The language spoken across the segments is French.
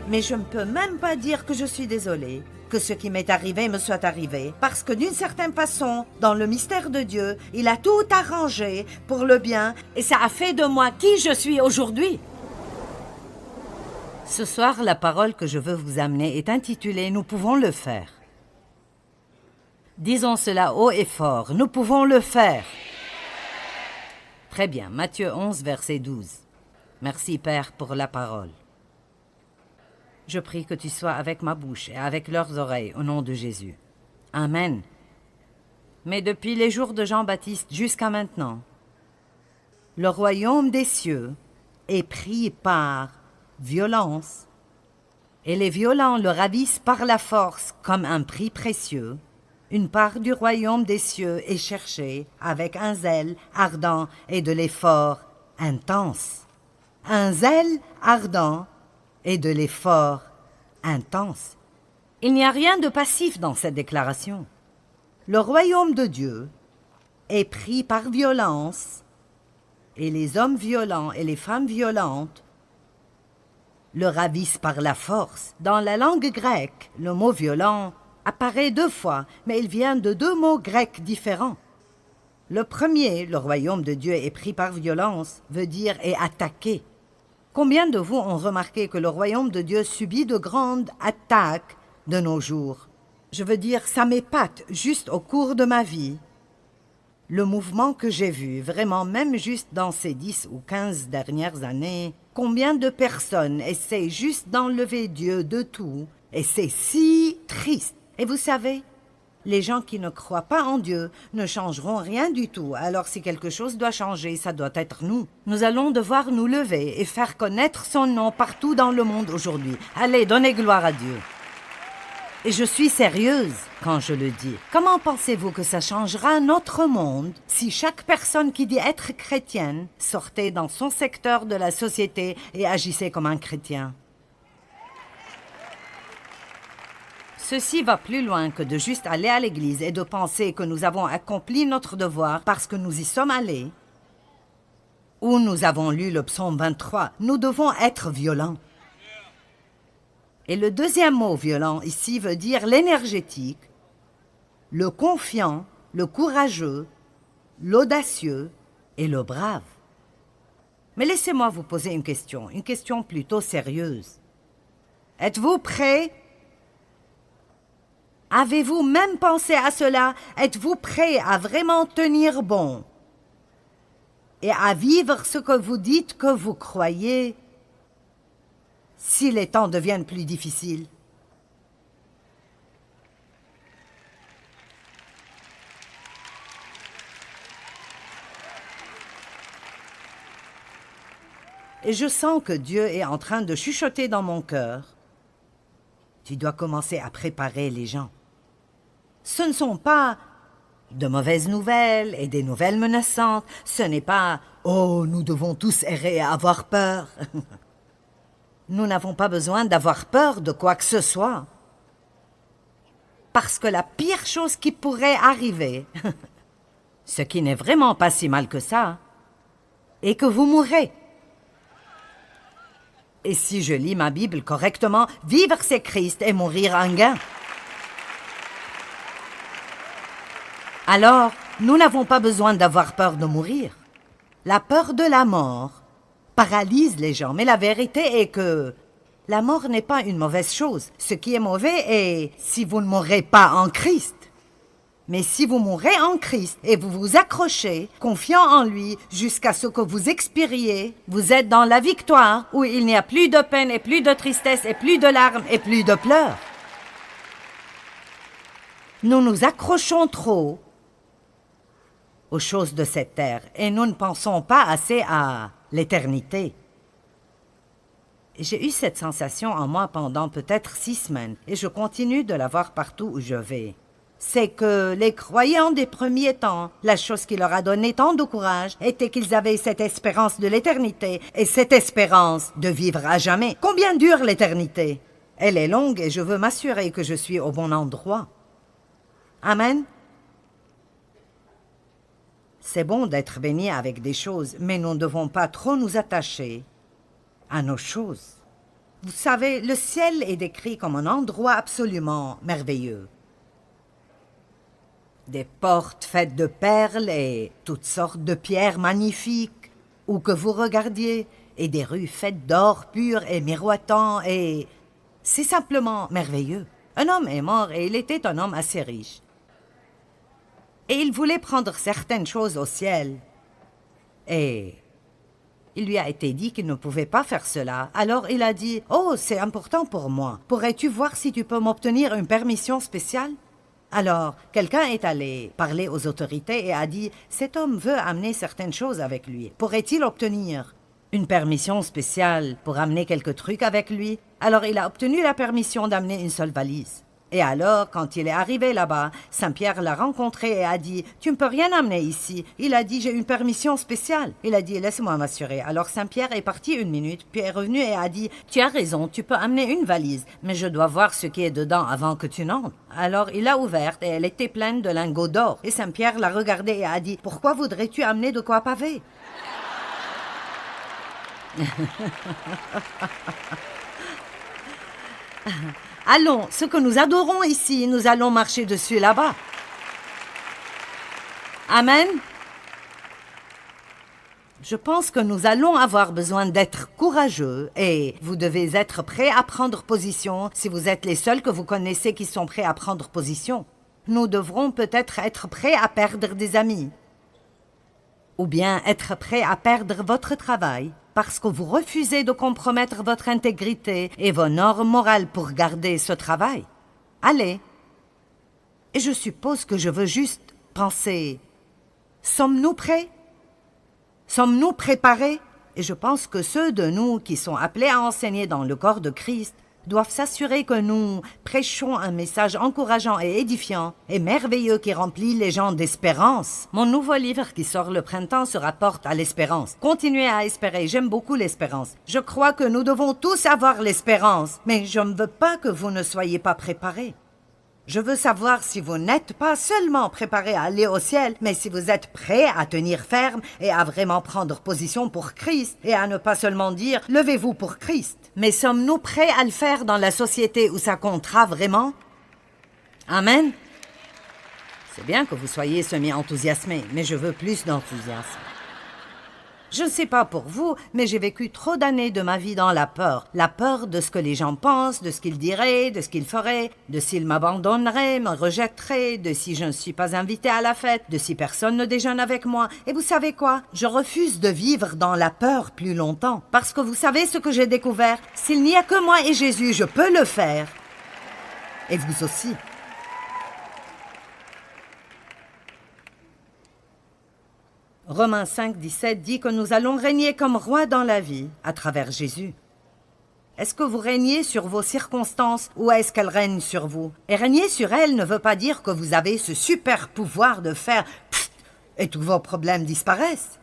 Mais je ne peux même pas dire que je suis désolée, que ce qui m'est arrivé me soit arrivé, parce que d'une certaine façon, dans le mystère de Dieu, il a tout arrangé pour le bien, et ça a fait de moi qui je suis aujourd'hui. Ce soir, la parole que je veux vous amener est intitulée « Nous pouvons le faire ». Disons cela haut et fort, nous pouvons le faire. Très bien, Matthieu 11, verset 12. Merci, Père, pour la parole. Je prie que tu sois avec ma bouche et avec leurs oreilles, au nom de Jésus. Amen. Mais depuis les jours de Jean-Baptiste jusqu'à maintenant, le royaume des cieux est pris par violence, et les violents le ravissent par la force comme un prix précieux. Une part du royaume des cieux est cherchée avec un zèle ardent et de l'effort intense. Un zèle ardent et de l'effort intense. Il n'y a rien de passif dans cette déclaration. Le royaume de Dieu est pris par violence, et les hommes violents et les femmes violentes le ravissent par la force. Dans la langue grecque, le mot violent apparaît 2 fois, mais il vient de 2 mots grecs différents. Le premier, le royaume de Dieu est pris par violence, veut dire est attaqué. Combien de vous ont remarqué que le royaume de Dieu subit de grandes attaques de nos jours? Je veux dire, ça m'épate juste au cours de ma vie. Le mouvement que j'ai vu, vraiment même juste dans ces 10 ou 15 dernières années, combien de personnes essaient juste d'enlever Dieu de tout, et c'est si triste. Et vous savez, les gens qui ne croient pas en Dieu ne changeront rien du tout. Alors si quelque chose doit changer, ça doit être nous. Nous allons devoir nous lever et faire connaître son nom partout dans le monde aujourd'hui. Allez, donnez gloire à Dieu. Et je suis sérieuse quand je le dis. Comment pensez-vous que ça changera notre monde si chaque personne qui dit être chrétienne sortait dans son secteur de la société et agissait comme un chrétien? Ceci va plus loin que de juste aller à l'église et de penser que nous avons accompli notre devoir parce que nous y sommes allés. Ou nous avons lu le psaume 23. Nous devons être violents. Et le deuxième mot violent ici veut dire l'énergétique, le confiant, le courageux, l'audacieux et le brave. Mais laissez-moi vous poser une question plutôt sérieuse. Êtes-vous prêts? Avez-vous même pensé à cela? Êtes-vous prêt à vraiment tenir bon et à vivre ce que vous dites que vous croyez si les temps deviennent plus difficiles? Et je sens que Dieu est en train de chuchoter dans mon cœur. Tu dois commencer à préparer les gens. Ce ne sont pas de mauvaises nouvelles et des nouvelles menaçantes. Ce n'est pas « Oh, nous devons tous errer et avoir peur ». Nous n'avons pas besoin d'avoir peur de quoi que ce soit. Parce que la pire chose qui pourrait arriver, ce qui n'est vraiment pas si mal que ça, est que vous mourrez. Et si je lis ma Bible correctement, vivre c'est Christ et mourir un gain. Alors, nous n'avons pas besoin d'avoir peur de mourir. La peur de la mort paralyse les gens, mais la vérité est que la mort n'est pas une mauvaise chose. Ce qui est mauvais est si vous ne mourrez pas en Christ. Mais si vous mourrez en Christ et vous vous accrochez, confiant en lui, jusqu'à ce que vous expiriez, vous êtes dans la victoire où il n'y a plus de peine et plus de tristesse et plus de larmes et plus de pleurs. Nous nous accrochons trop aux choses de cette terre et nous ne pensons pas assez à l'éternité. J'ai eu cette sensation en moi pendant peut-être 6 semaines et je continue de la voir partout où je vais. C'est que les croyants des premiers temps, la chose qui leur a donné tant de courage était qu'ils avaient cette espérance de l'éternité et cette espérance de vivre à jamais. Combien dure l'éternité? Elle est longue et je veux m'assurer que je suis au bon endroit. Amen. C'est bon d'être béni avec des choses, mais nous ne devons pas trop nous attacher à nos choses. Vous savez, le ciel est décrit comme un endroit absolument merveilleux. Des portes faites de perles et toutes sortes de pierres magnifiques, où que vous regardiez, et des rues faites d'or pur et miroitant, et c'est simplement merveilleux. Un homme est mort et il était un homme assez riche. Et il voulait prendre certaines choses au ciel. Et il lui a été dit qu'il ne pouvait pas faire cela. Alors il a dit « Oh, c'est important pour moi. Pourrais-tu voir si tu peux m'obtenir une permission spéciale ?» Alors, quelqu'un est allé parler aux autorités et a dit « Cet homme veut amener certaines choses avec lui. Pourrait-il obtenir une permission spéciale pour amener quelques trucs avec lui ?» Alors il a obtenu la permission d'amener une seule valise. Et alors, quand il est arrivé là-bas, Saint-Pierre l'a rencontré et a dit « Tu ne peux rien amener ici. » Il a dit « J'ai une permission spéciale. » Il a dit « Laisse-moi m'assurer. » Alors Saint-Pierre est parti une minute, puis est revenu et a dit « Tu as raison, tu peux amener une valise, mais je dois voir ce qui est dedans avant que tu n'entres. » Alors il l'a ouverte et elle était pleine de lingots d'or. Et Saint-Pierre l'a regardée et a dit « Pourquoi voudrais-tu amener de quoi paver ?» Allons, ce que nous adorons ici, nous allons marcher dessus là-bas. Amen. Je pense que nous allons avoir besoin d'être courageux et vous devez être prêts à prendre position si vous êtes les seuls que vous connaissez qui sont prêts à prendre position. Nous devrons peut-être être prêts à perdre des amis. Ou bien être prêts à perdre votre travail parce que vous refusez de compromettre votre intégrité et vos normes morales pour garder ce travail. Allez. Et je suppose que je veux juste penser, sommes-nous prêts? Sommes-nous préparés? Et je pense que ceux de nous qui sont appelés à enseigner dans le corps de Christ doivent s'assurer que nous prêchons un message encourageant et édifiant et merveilleux qui remplit les gens d'espérance. Mon nouveau livre qui sort le printemps se rapporte à l'espérance. Continuez à espérer, j'aime beaucoup l'espérance. Je crois que nous devons tous avoir l'espérance, mais je ne veux pas que vous ne soyez pas préparés. Je veux savoir si vous n'êtes pas seulement préparés à aller au ciel, mais si vous êtes prêts à tenir ferme et à vraiment prendre position pour Christ et à ne pas seulement dire « levez-vous pour Christ ». Mais sommes-nous prêts à le faire dans la société où ça comptera vraiment? Amen. C'est bien que vous soyez semi-enthousiasmés, mais je veux plus d'enthousiasme. Je ne sais pas pour vous, mais j'ai vécu trop d'années de ma vie dans la peur. La peur de ce que les gens pensent, de ce qu'ils diraient, de ce qu'ils feraient, de s'ils m'abandonneraient, me rejetteraient, de si je ne suis pas invité à la fête, de si personne ne déjeune avec moi. Et vous savez quoi? Je refuse de vivre dans la peur plus longtemps. Parce que vous savez ce que j'ai découvert? S'il n'y a que moi et Jésus, je peux le faire. Et vous aussi. Romains 5, 17 dit que nous allons régner comme rois dans la vie à travers Jésus. Est-ce que vous régnez sur vos circonstances ou est-ce qu'elles règnent sur vous? Et régner sur elles ne veut pas dire que vous avez ce super pouvoir de faire pfft et tous vos problèmes disparaissent.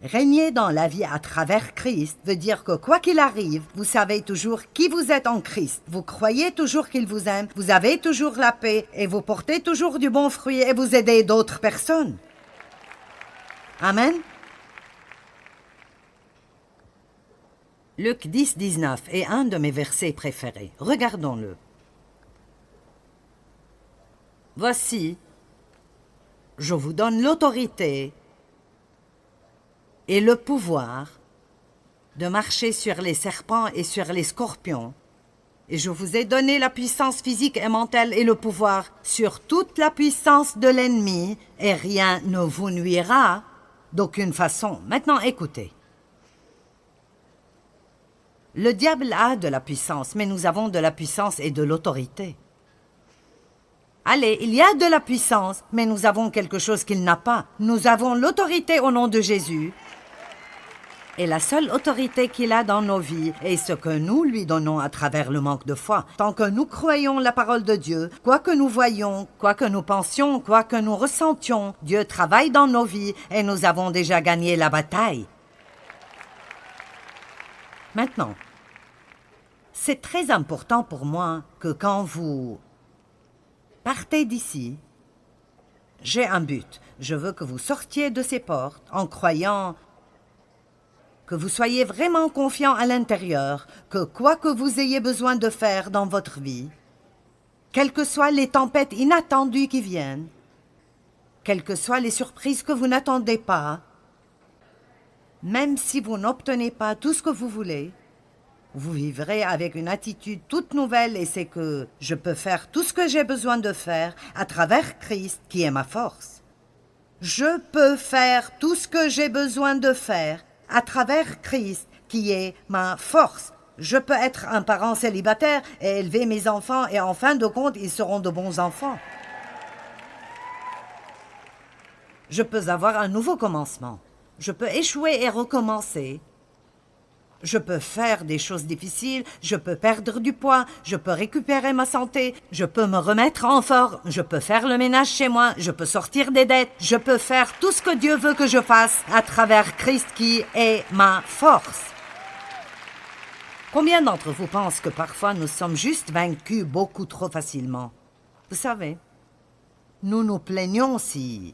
Régner dans la vie à travers Christ veut dire que quoi qu'il arrive, vous savez toujours qui vous êtes en Christ. Vous croyez toujours qu'il vous aime, vous avez toujours la paix et vous portez toujours du bon fruit et vous aidez d'autres personnes. Amen. Luc 10, 19 est un de mes versets préférés. Regardons-le. Voici, je vous donne l'autorité et le pouvoir de marcher sur les serpents et sur les scorpions. Et je vous ai donné la puissance physique et mentale et le pouvoir sur toute la puissance de l'ennemi, et rien ne vous nuira d'aucune façon. Maintenant, écoutez. Le diable a de la puissance, mais nous avons de la puissance et de l'autorité. Allez, il y a de la puissance, mais nous avons quelque chose qu'il n'a pas. Nous avons l'autorité au nom de Jésus. Et la seule autorité qu'il a dans nos vies est ce que nous lui donnons à travers le manque de foi. Tant que nous croyons la parole de Dieu, quoi que nous voyions, quoi que nous pensions, quoi que nous ressentions, Dieu travaille dans nos vies et nous avons déjà gagné la bataille. Maintenant, c'est très important pour moi que quand vous partez d'ici, j'ai un but. Je veux que vous sortiez de ces portes en croyant que vous soyez vraiment confiant à l'intérieur, que quoi que vous ayez besoin de faire dans votre vie, quelles que soient les tempêtes inattendues qui viennent, quelles que soient les surprises que vous n'attendez pas, même si vous n'obtenez pas tout ce que vous voulez, vous vivrez avec une attitude toute nouvelle et c'est que je peux faire tout ce que j'ai besoin de faire à travers Christ qui est ma force. Je peux faire tout ce que j'ai besoin de faire à travers Christ qui est ma force. Je peux être un parent célibataire et élever mes enfants et en fin de compte, ils seront de bons enfants. Je peux avoir un nouveau commencement. Je peux échouer et recommencer. Je peux faire des choses difficiles, je peux perdre du poids, je peux récupérer ma santé, je peux me remettre en forme, je peux faire le ménage chez moi, je peux sortir des dettes, je peux faire tout ce que Dieu veut que je fasse à travers Christ qui est ma force. Combien d'entre vous pensent que parfois nous sommes juste vaincus beaucoup trop facilement? Vous savez, nous nous plaignons si,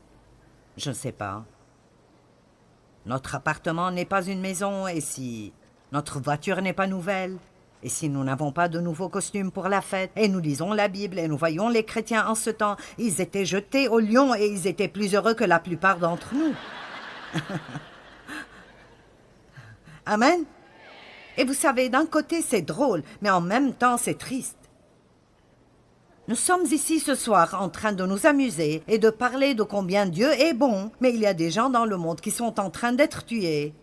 je ne sais pas, notre appartement n'est pas une maison et si notre voiture n'est pas nouvelle, et si nous n'avons pas de nouveaux costumes pour la fête, et nous lisons la Bible, et nous voyons les chrétiens en ce temps, ils étaient jetés au lion et ils étaient plus heureux que la plupart d'entre nous. Amen. Et vous savez, d'un côté c'est drôle, mais en même temps c'est triste. Nous sommes ici ce soir en train de nous amuser et de parler de combien Dieu est bon, mais il y a des gens dans le monde qui sont en train d'être tués.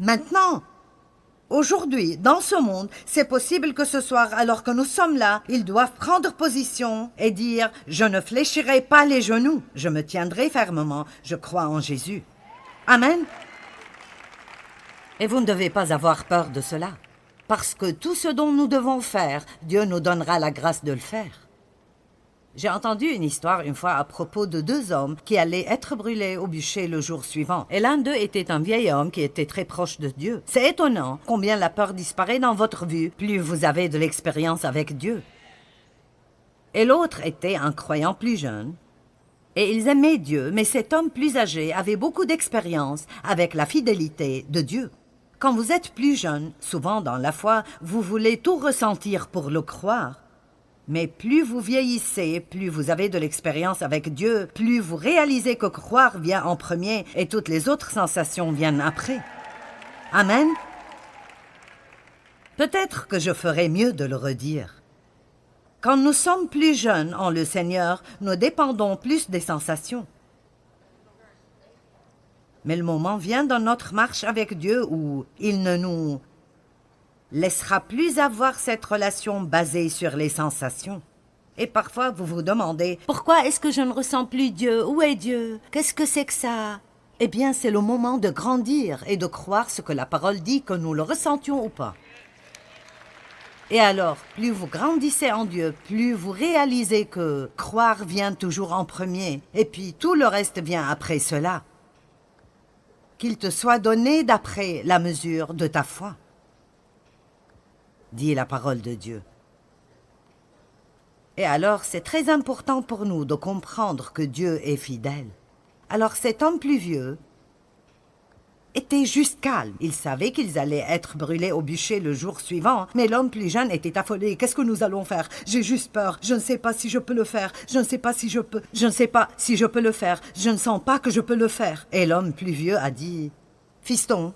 Maintenant, aujourd'hui, dans ce monde, c'est possible que ce soir, alors que nous sommes là, ils doivent prendre position et dire « Je ne fléchirai pas les genoux, je me tiendrai fermement, je crois en Jésus. » Amen. Et vous ne devez pas avoir peur de cela, parce que tout ce dont nous devons faire, Dieu nous donnera la grâce de le faire. J'ai entendu une histoire une fois à propos de 2 hommes qui allaient être brûlés au bûcher le jour suivant. Et l'un d'eux était un vieil homme qui était très proche de Dieu. C'est étonnant combien la peur disparaît dans votre vue, plus vous avez de l'expérience avec Dieu. Et l'autre était un croyant plus jeune. Et ils aimaient Dieu, mais cet homme plus âgé avait beaucoup d'expérience avec la fidélité de Dieu. Quand vous êtes plus jeune, souvent dans la foi, vous voulez tout ressentir pour le croire. Mais plus vous vieillissez, plus vous avez de l'expérience avec Dieu, plus vous réalisez que croire vient en premier et toutes les autres sensations viennent après. Amen. Peut-être que je ferais mieux de le redire. Quand nous sommes plus jeunes en le Seigneur, nous dépendons plus des sensations. Mais le moment vient dans notre marche avec Dieu où il ne nous laissera plus avoir cette relation basée sur les sensations. Et parfois, vous vous demandez « Pourquoi est-ce que je ne ressens plus Dieu? Où est Dieu? Qu'est-ce que c'est que ça ?» Eh bien, c'est le moment de grandir et de croire ce que la parole dit, que nous le ressentions ou pas. Et alors, plus vous grandissez en Dieu, plus vous réalisez que croire vient toujours en premier, et puis tout le reste vient après cela. Qu'il te soit donné d'après la mesure de ta foi, dit la parole de Dieu. Et alors, c'est très important pour nous de comprendre que Dieu est fidèle. Alors cet homme plus vieux était juste calme. Il savait qu'ils allaient être brûlés au bûcher le jour suivant, mais l'homme plus jeune était affolé. « Qu'est-ce que nous allons faire? J'ai juste peur. Je ne sais pas si je peux le faire. Je ne sais pas si je peux. Je ne sais pas si je peux le faire. Je ne sens pas que je peux le faire. » Et l'homme plus vieux a dit « Fiston,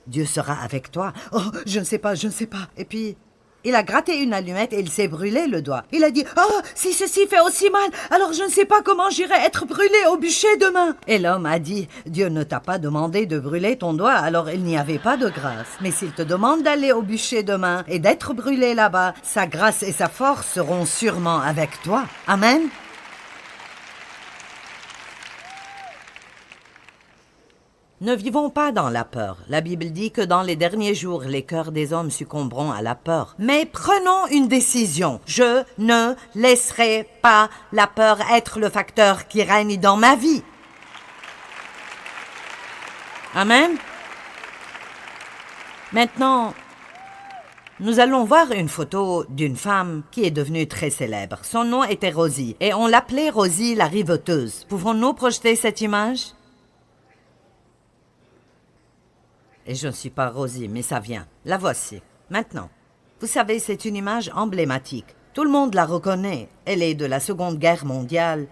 Dieu sera avec toi. »« Oh, je ne sais pas, je ne sais pas. » Et puis, il a gratté une allumette et il s'est brûlé le doigt. Il a dit « Oh, si ceci fait aussi mal, alors je ne sais pas comment j'irai être brûlé au bûcher demain. » Et l'homme a dit « Dieu ne t'a pas demandé de brûler ton doigt, alors il n'y avait pas de grâce. Mais s'il te demande d'aller au bûcher demain et d'être brûlé là-bas, sa grâce et sa force seront sûrement avec toi. » Amen. Ne vivons pas dans la peur. La Bible dit que dans les derniers jours, les cœurs des hommes succomberont à la peur. Mais prenons une décision. Je ne laisserai pas la peur être le facteur qui règne dans ma vie. Amen. Maintenant, nous allons voir une photo d'une femme qui est devenue très célèbre. Son nom était Rosie et on l'appelait Rosie la riveteuse. Pouvons-nous projeter cette image? Et je ne suis pas Rosie, mais ça vient. La voici. Maintenant. Vous savez, c'est une image emblématique. Tout le monde la reconnaît. Elle est de la Seconde Guerre mondiale.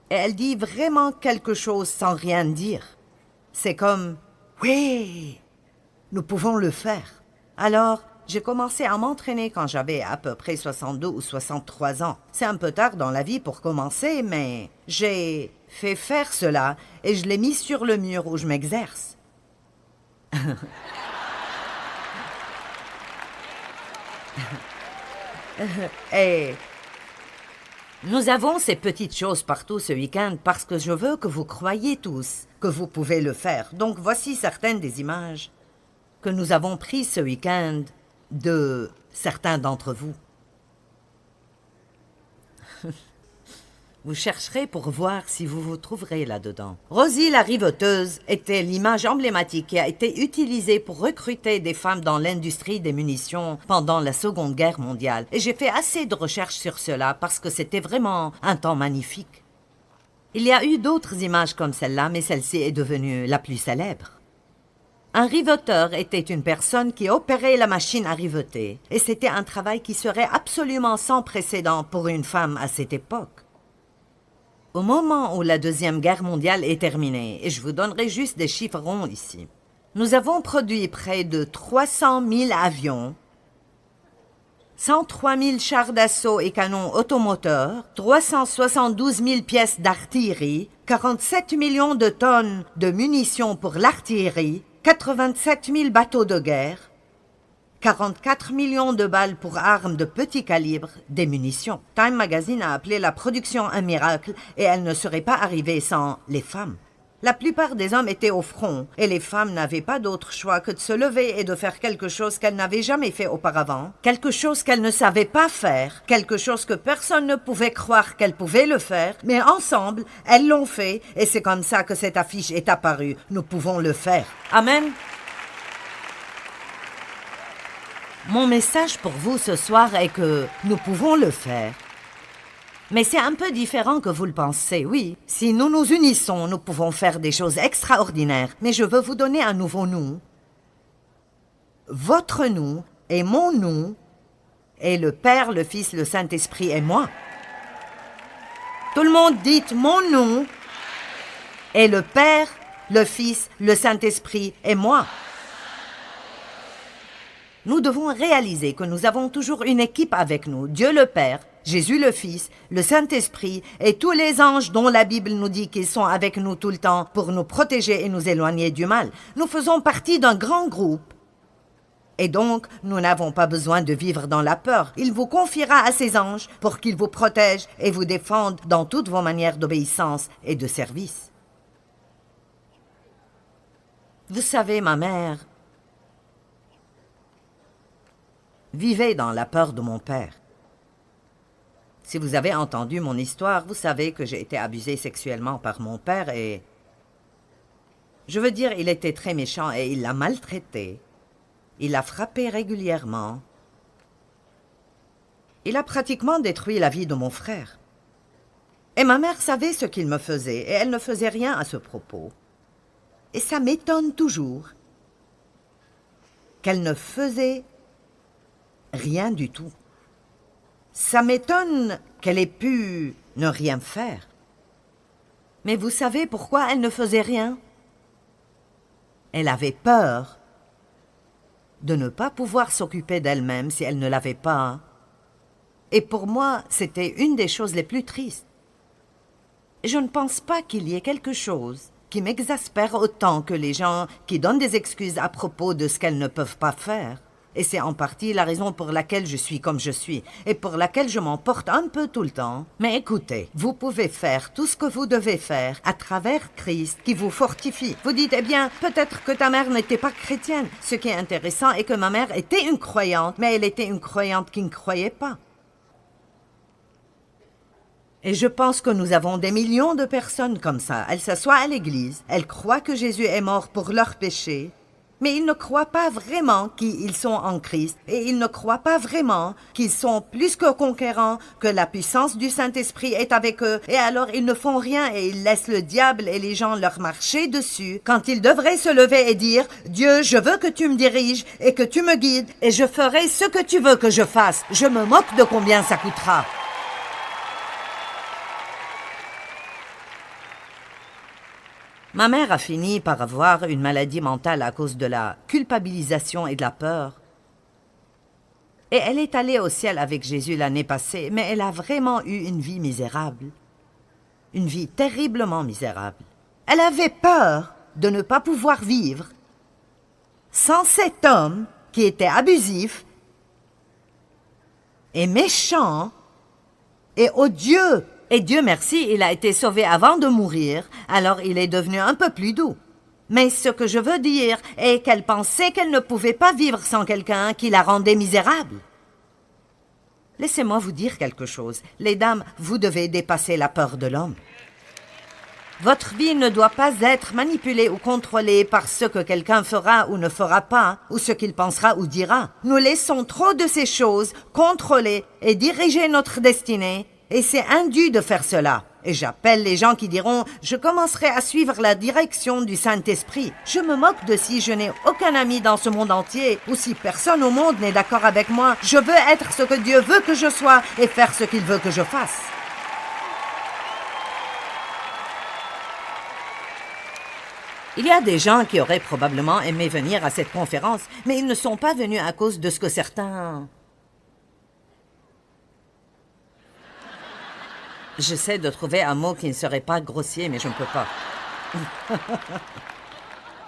Et elle dit vraiment quelque chose sans rien dire. C'est comme « Oui, nous pouvons le faire ». Alors, j'ai commencé à m'entraîner quand j'avais à peu près 62 ou 63 ans. C'est un peu tard dans la vie pour commencer, mais j'ai fait faire cela et je l'ai mis sur le mur où je m'exerce. Et nous avons ces petites choses partout ce week-end parce que je veux que vous croyiez tous que vous pouvez le faire. Donc voici certaines des images que nous avons prises ce week-end de certains d'entre vous. Vous chercherez pour voir si vous vous trouverez là-dedans. Rosie la riveteuse était l'image emblématique qui a été utilisée pour recruter des femmes dans l'industrie des munitions pendant la Seconde Guerre mondiale. Et j'ai fait assez de recherches sur cela parce que c'était vraiment un temps magnifique. Il y a eu d'autres images comme celle-là, mais celle-ci est devenue la plus célèbre. Un riveteur était une personne qui opérait la machine à riveter, et c'était un travail qui serait absolument sans précédent pour une femme à cette époque. Au moment où la Deuxième Guerre mondiale est terminée, et je vous donnerai juste des chiffres ronds ici, nous avons produit près de 300 000 avions, 103 000 chars d'assaut et canons automoteurs, 372 000 pièces d'artillerie, 47 millions de tonnes de munitions pour l'artillerie, 87 000 bateaux de guerre, 44 millions de balles pour armes de petit calibre, des munitions. Time Magazine a appelé la production un miracle et elle ne serait pas arrivée sans les femmes. La plupart des hommes étaient au front et les femmes n'avaient pas d'autre choix que de se lever et de faire quelque chose qu'elles n'avaient jamais fait auparavant, quelque chose qu'elles ne savaient pas faire, quelque chose que personne ne pouvait croire qu'elles pouvaient le faire, mais ensemble, elles l'ont fait et c'est comme ça que cette affiche est apparue. Nous pouvons le faire. Amen. Mon message pour vous ce soir est que nous pouvons le faire. Mais c'est un peu différent que vous le pensez, oui. Si nous nous unissons, nous pouvons faire des choses extraordinaires. Mais je veux vous donner un nouveau nous. Votre nous et mon nous et le Père, le Fils, le Saint-Esprit et moi. Tout le monde dit mon nous et le Père, le Fils, le Saint-Esprit et moi. Nous devons réaliser que nous avons toujours une équipe avec nous, Dieu le Père, Jésus le Fils, le Saint-Esprit et tous les anges dont la Bible nous dit qu'ils sont avec nous tout le temps pour nous protéger et nous éloigner du mal. Nous faisons partie d'un grand groupe. Et donc, nous n'avons pas besoin de vivre dans la peur. Il vous confiera à ses anges pour qu'ils vous protègent et vous défendent dans toutes vos manières d'obéissance et de service. Vous savez, ma mère vivait dans la peur de mon père. Si vous avez entendu mon histoire, vous savez que j'ai été abusée sexuellement par mon père et... Je veux dire, il était très méchant et il l'a maltraitée. Il l'a frappée régulièrement. Il a pratiquement détruit la vie de mon frère. Et ma mère savait ce qu'il me faisait et elle ne faisait rien à ce propos. Et ça m'étonne toujours qu'elle ne faisait rien du tout. Ça m'étonne qu'elle ait pu ne rien faire. Mais vous savez pourquoi elle ne faisait rien? Elle avait peur de ne pas pouvoir s'occuper d'elle-même si elle ne l'avait pas. Et pour moi, c'était une des choses les plus tristes. Je ne pense pas qu'il y ait quelque chose qui m'exaspère autant que les gens qui donnent des excuses à propos de ce qu'elles ne peuvent pas faire. Et c'est en partie la raison pour laquelle je suis comme je suis et pour laquelle je m'emporte un peu tout le temps. Mais écoutez, vous pouvez faire tout ce que vous devez faire à travers Christ qui vous fortifie. Vous dites, eh bien, peut-être que ta mère n'était pas chrétienne. Ce qui est intéressant est que ma mère était une croyante, mais elle était une croyante qui ne croyait pas. Et je pense que nous avons des millions de personnes comme ça. Elles s'assoient à l'église, elles croient que Jésus est mort pour leurs péchés, Mais ils ne croient pas vraiment qu'ils sont en Christ et ils ne croient pas vraiment qu'ils sont plus que conquérants, que la puissance du Saint-Esprit est avec eux et alors ils ne font rien et ils laissent le diable et les gens leur marcher dessus quand ils devraient se lever et dire « Dieu, je veux que tu me diriges et que tu me guides et je ferai ce que tu veux que je fasse. Je me moque de combien ça coûtera. » Ma mère a fini par avoir une maladie mentale à cause de la culpabilisation et de la peur. Et elle est allée au ciel avec Jésus l'année passée, mais elle a vraiment eu une vie misérable. Une vie terriblement misérable. Elle avait peur de ne pas pouvoir vivre sans cet homme qui était abusif et méchant et odieux. Et Dieu merci, il a été sauvé avant de mourir, alors il est devenu un peu plus doux. Mais ce que je veux dire est qu'elle pensait qu'elle ne pouvait pas vivre sans quelqu'un qui la rendait misérable. Laissez-moi vous dire quelque chose. Les dames, vous devez dépasser la peur de l'homme. Votre vie ne doit pas être manipulée ou contrôlée par ce que quelqu'un fera ou ne fera pas, ou ce qu'il pensera ou dira. Nous laissons trop de ces choses contrôler et diriger notre destinée, et c'est indu de faire cela. Et j'appelle les gens qui diront « Je commencerai à suivre la direction du Saint-Esprit. » Je me moque de si je n'ai aucun ami dans ce monde entier, ou si personne au monde n'est d'accord avec moi. Je veux être ce que Dieu veut que je sois et faire ce qu'il veut que je fasse. Il y a des gens qui auraient probablement aimé venir à cette conférence, mais ils ne sont pas venus à cause de ce que certains... J'essaie de trouver un mot qui ne serait pas grossier, mais je ne peux pas.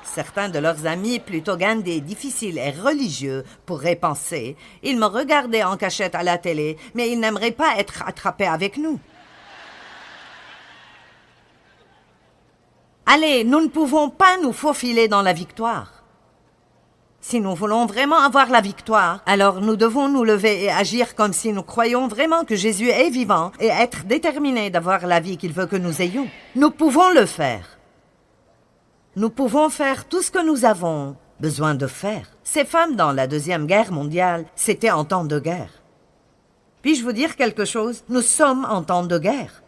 Certains de leurs amis, plutôt gandés, difficiles et religieux, pourraient penser. Ils me regardaient en cachette à la télé, mais ils n'aimeraient pas être attrapés avec nous. Allez, nous ne pouvons pas nous faufiler dans la victoire. Si nous voulons vraiment avoir la victoire, alors nous devons nous lever et agir comme si nous croyons vraiment que Jésus est vivant et être déterminés d'avoir la vie qu'il veut que nous ayons. Nous pouvons le faire. Nous pouvons faire tout ce que nous avons besoin de faire. Ces femmes dans la Deuxième Guerre mondiale, c'était en temps de guerre. Puis-je vous dire quelque chose? Nous sommes en temps de guerre.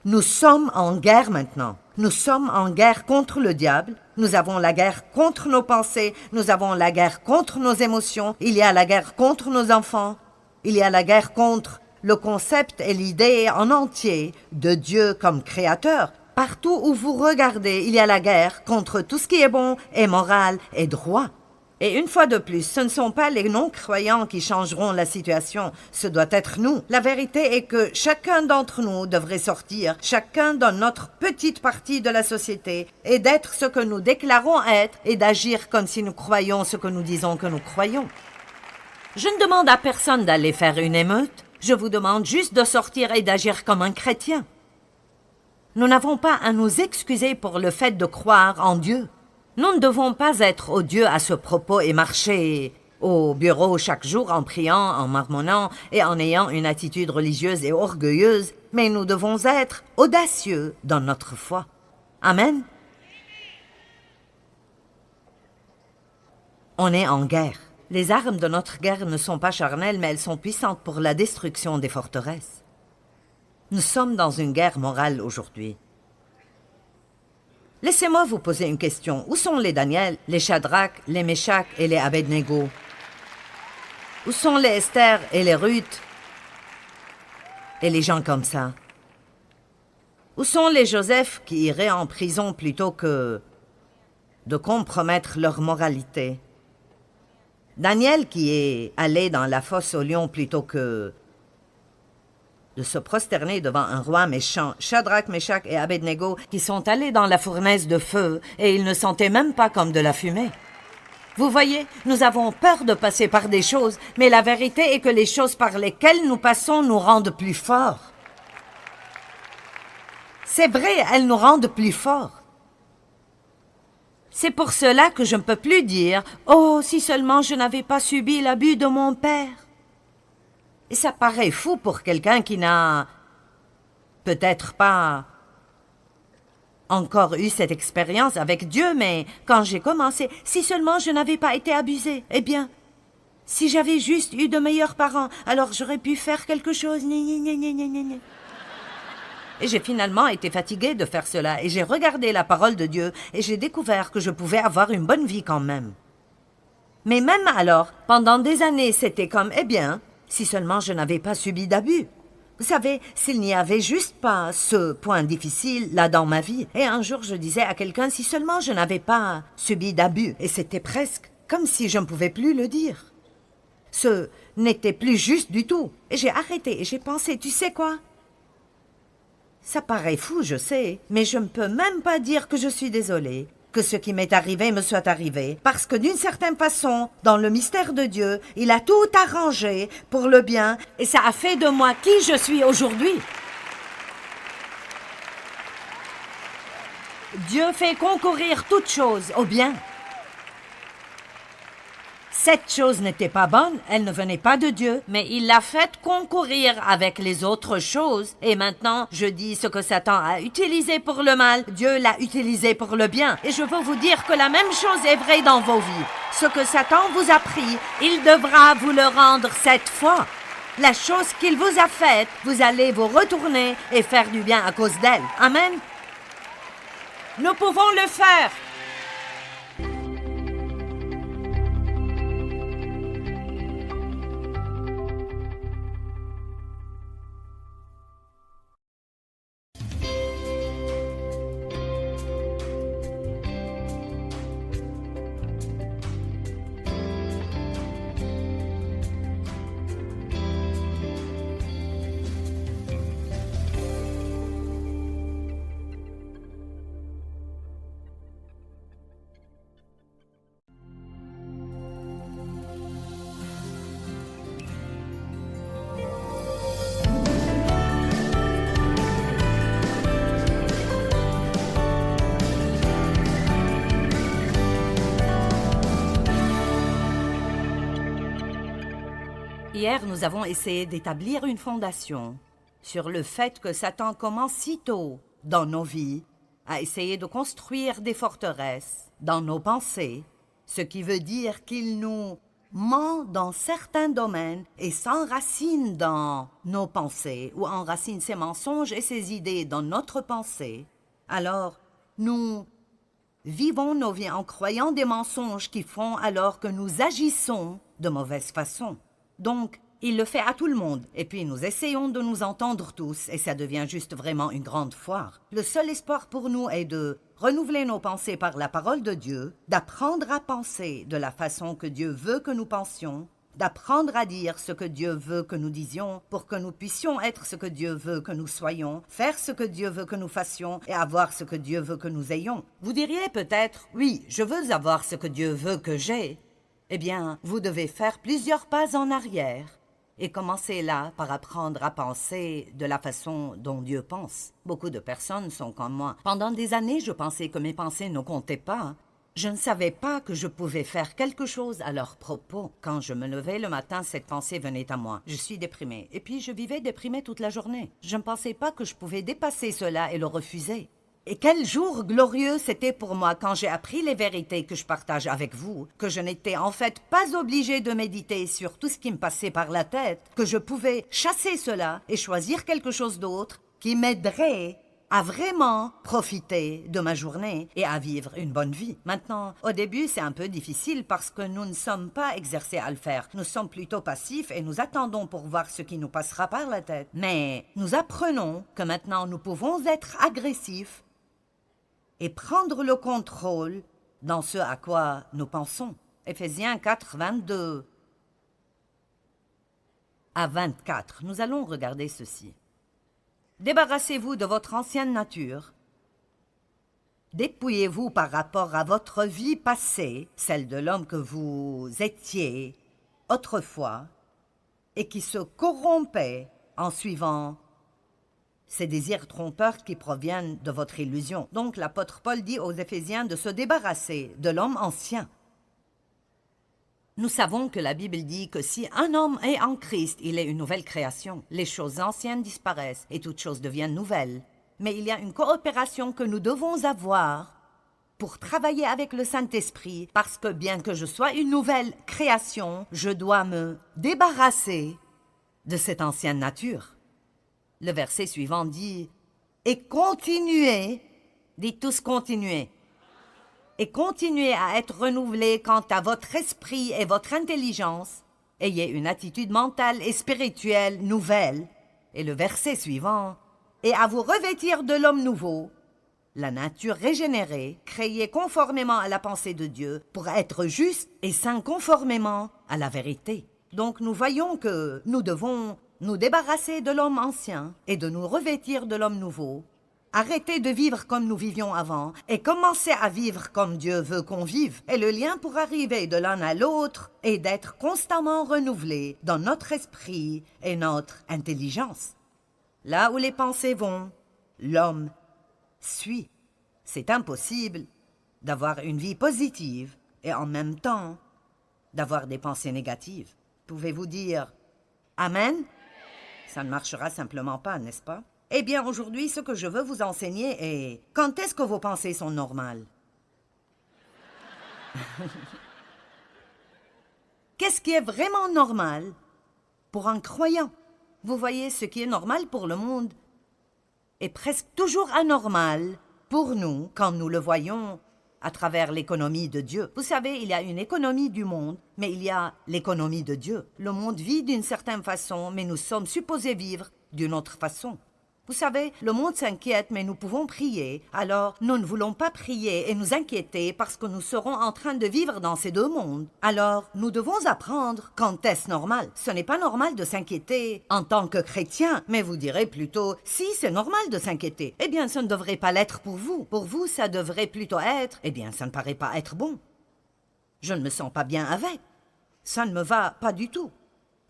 Nous sommes en guerre maintenant. Nous sommes en guerre contre le diable. Nous avons la guerre contre nos pensées. Nous avons la guerre contre nos émotions. Il y a la guerre contre nos enfants. Il y a la guerre contre le concept et l'idée en entier de Dieu comme créateur. Partout où vous regardez, il y a la guerre contre tout ce qui est bon et moral et droit. Et une fois de plus, ce ne sont pas les non-croyants qui changeront la situation, ce doit être nous. La vérité est que chacun d'entre nous devrait sortir, chacun dans notre petite partie de la société, et d'être ce que nous déclarons être, et d'agir comme si nous croyons ce que nous disons que nous croyons. Je ne demande à personne d'aller faire une émeute, je vous demande juste de sortir et d'agir comme un chrétien. Nous n'avons pas à nous excuser pour le fait de croire en Dieu. Nous ne devons pas être odieux à ce propos et marcher au bureau chaque jour en priant, en marmonnant et en ayant une attitude religieuse et orgueilleuse, mais nous devons être audacieux dans notre foi. Amen. On est en guerre. Les armes de notre guerre ne sont pas charnelles, mais elles sont puissantes pour la destruction des forteresses. Nous sommes dans une guerre morale aujourd'hui. Laissez-moi vous poser une question. Où sont les Daniel, les Shadrach, les Meshach et les Abednego? Où sont les Esther et les Ruth et les gens comme ça? Où sont les Joseph qui iraient en prison plutôt que de compromettre leur moralité? Daniel qui est allé dans la fosse aux lions plutôt que de se prosterner devant un roi méchant, Shadrach, Meshach et Abednego, qui sont allés dans la fournaise de feu, et ils ne sentaient même pas comme de la fumée. Vous voyez, nous avons peur de passer par des choses, mais la vérité est que les choses par lesquelles nous passons nous rendent plus forts. C'est vrai, elles nous rendent plus forts. C'est pour cela que je ne peux plus dire « Oh, si seulement je n'avais pas subi l'abus de mon père !» Et ça paraît fou pour quelqu'un qui n'a peut-être pas encore eu cette expérience avec Dieu, mais quand j'ai commencé, si seulement je n'avais pas été abusée, eh bien, si j'avais juste eu de meilleurs parents, alors j'aurais pu faire quelque chose. Et j'ai finalement été fatiguée de faire cela, et j'ai regardé la parole de Dieu, et j'ai découvert que je pouvais avoir une bonne vie quand même. Mais même alors, pendant des années, c'était comme, eh bien, si seulement je n'avais pas subi d'abus. Vous savez, s'il n'y avait juste pas ce point difficile là dans ma vie, et un jour je disais à quelqu'un, si seulement je n'avais pas subi d'abus, et c'était presque comme si je ne pouvais plus le dire. Ce n'était plus juste du tout. Et j'ai arrêté et j'ai pensé, tu sais quoi? Ça paraît fou, je sais, mais je ne peux même pas dire que je suis désolée, que ce qui m'est arrivé me soit arrivé, parce que d'une certaine façon, dans le mystère de Dieu, il a tout arrangé pour le bien, et ça a fait de moi qui je suis aujourd'hui. Dieu fait concourir toutes choses au bien. Cette chose n'était pas bonne, elle ne venait pas de Dieu, mais il l'a faite concourir avec les autres choses. Et maintenant, je dis ce que Satan a utilisé pour le mal, Dieu l'a utilisé pour le bien. Et je veux vous dire que la même chose est vraie dans vos vies. Ce que Satan vous a pris, il devra vous le rendre cette fois. La chose qu'il vous a faite, vous allez vous retourner et faire du bien à cause d'elle. Amen. Nous pouvons le faire. Hier, nous avons essayé d'établir une fondation sur le fait que Satan commence si tôt dans nos vies à essayer de construire des forteresses dans nos pensées, ce qui veut dire qu'il nous ment dans certains domaines et s'enracine dans nos pensées ou enracine ses mensonges et ses idées dans notre pensée. Alors, nous vivons nos vies en croyant des mensonges qui font alors que nous agissons de mauvaise façon. Donc, il le fait à tout le monde, et puis nous essayons de nous entendre tous, et ça devient juste vraiment une grande foire. Le seul espoir pour nous est de renouveler nos pensées par la parole de Dieu, d'apprendre à penser de la façon que Dieu veut que nous pensions, d'apprendre à dire ce que Dieu veut que nous disions, pour que nous puissions être ce que Dieu veut que nous soyons, faire ce que Dieu veut que nous fassions, et avoir ce que Dieu veut que nous ayons. Vous diriez peut-être, oui, je veux avoir ce que Dieu veut que j'ai. Eh bien, vous devez faire plusieurs pas en arrière et commencer là par apprendre à penser de la façon dont Dieu pense. Beaucoup de personnes sont comme moi. Pendant des années, je pensais que mes pensées ne comptaient pas. Je ne savais pas que je pouvais faire quelque chose à leur propos. Quand je me levais le matin, cette pensée venait à moi. Je suis déprimée. Et puis je vivais déprimée toute la journée. Je ne pensais pas que je pouvais dépasser cela et le refuser. Et quel jour glorieux c'était pour moi quand j'ai appris les vérités que je partage avec vous, que je n'étais en fait pas obligée de méditer sur tout ce qui me passait par la tête, que je pouvais chasser cela et choisir quelque chose d'autre qui m'aiderait à vraiment profiter de ma journée et à vivre une bonne vie. Maintenant, au début, c'est un peu difficile parce que nous ne sommes pas exercés à le faire. Nous sommes plutôt passifs et nous attendons pour voir ce qui nous passera par la tête. Mais nous apprenons que maintenant nous pouvons être agressifs et prendre le contrôle dans ce à quoi nous pensons. Éphésiens 4, 22 à 24. Nous allons regarder ceci. Débarrassez-vous de votre ancienne nature. Dépouillez-vous par rapport à votre vie passée, celle de l'homme que vous étiez autrefois, et qui se corrompait en suivant ces désirs trompeurs qui proviennent de votre illusion. Donc l'apôtre Paul dit aux Éphésiens de se débarrasser de l'homme ancien. Nous savons que la Bible dit que si un homme est en Christ, il est une nouvelle création. Les choses anciennes disparaissent et toutes choses deviennent nouvelles. Mais il y a une coopération que nous devons avoir pour travailler avec le Saint-Esprit, parce que bien que je sois une nouvelle création, je dois me débarrasser de cette ancienne nature. Le verset suivant dit « Et continuez », dites tous « continuez », et continuez à être renouvelés quant à votre esprit et votre intelligence. Ayez une attitude mentale et spirituelle nouvelle. Et le verset suivant « Et à vous revêtir de l'homme nouveau, la nature régénérée, créée conformément à la pensée de Dieu, pour être juste et saint conformément à la vérité. » Donc nous voyons que nous devons nous débarrasser de l'homme ancien et de nous revêtir de l'homme nouveau. Arrêter de vivre comme nous vivions avant et commencer à vivre comme Dieu veut qu'on vive. Et le lien pour arriver de l'un à l'autre est d'être constamment renouvelé dans notre esprit et notre intelligence. Là où les pensées vont, l'homme suit. C'est impossible d'avoir une vie positive et en même temps d'avoir des pensées négatives. Pouvez-vous dire « Amen » ? Ça ne marchera simplement pas, n'est-ce pas ? Eh bien, aujourd'hui, ce que je veux vous enseigner est « Quand est-ce que vos pensées sont normales ?» Qu'est-ce qui est vraiment normal pour un croyant? Vous voyez, ce qui est normal pour le monde est presque toujours anormal pour nous quand nous le voyons à travers l'économie de Dieu. Vous savez, il y a une économie du monde, mais il y a l'économie de Dieu. Le monde vit d'une certaine façon, mais nous sommes supposés vivre d'une autre façon. Vous savez, le monde s'inquiète, mais nous pouvons prier. Alors, nous ne voulons pas prier et nous inquiéter parce que nous serons en train de vivre dans ces deux mondes. Alors, nous devons apprendre quand est-ce normal. Ce n'est pas normal de s'inquiéter en tant que chrétien, mais vous direz plutôt, si c'est normal de s'inquiéter, eh bien, ça ne devrait pas l'être pour vous. Pour vous, ça devrait plutôt être, eh bien, ça ne paraît pas être bon. Je ne me sens pas bien avec. Ça ne me va pas du tout.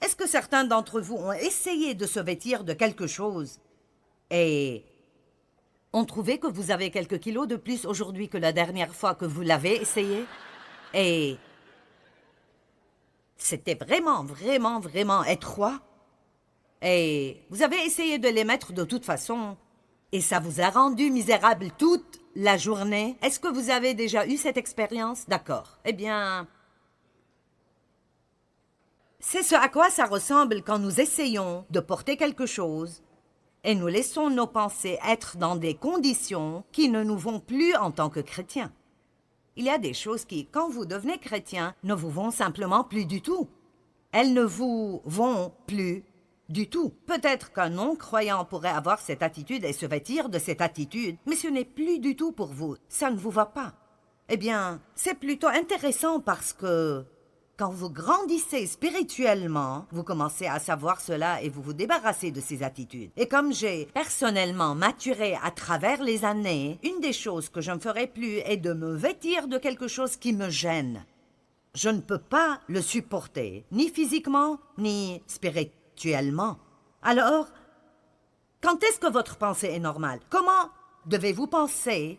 Est-ce que certains d'entre vous ont essayé de se vêtir de quelque chose et on trouvait que vous avez quelques kilos de plus aujourd'hui que la dernière fois que vous l'avez essayé? Et c'était vraiment étroit. Et vous avez essayé de les mettre de toute façon. Et ça vous a rendu misérable toute la journée. Est-ce que vous avez déjà eu cette expérience? D'accord. Eh bien, c'est ce à quoi ça ressemble quand nous essayons de porter quelque chose et nous laissons nos pensées être dans des conditions qui ne nous vont plus en tant que chrétiens. Il y a des choses qui, quand vous devenez chrétien, ne vous vont simplement plus du tout. Elles ne vous vont plus du tout. Peut-être qu'un non-croyant pourrait avoir cette attitude et se vêtir de cette attitude, mais ce n'est plus du tout pour vous. Ça ne vous va pas. Eh bien, c'est plutôt intéressant parce que quand vous grandissez spirituellement, vous commencez à savoir cela et vous vous débarrassez de ces attitudes. Et comme j'ai personnellement maturé à travers les années, une des choses que je ne ferai plus est de me vêtir de quelque chose qui me gêne. Je ne peux pas le supporter, ni physiquement, ni spirituellement. Alors, quand est-ce que votre pensée est normale? Comment devez-vous penser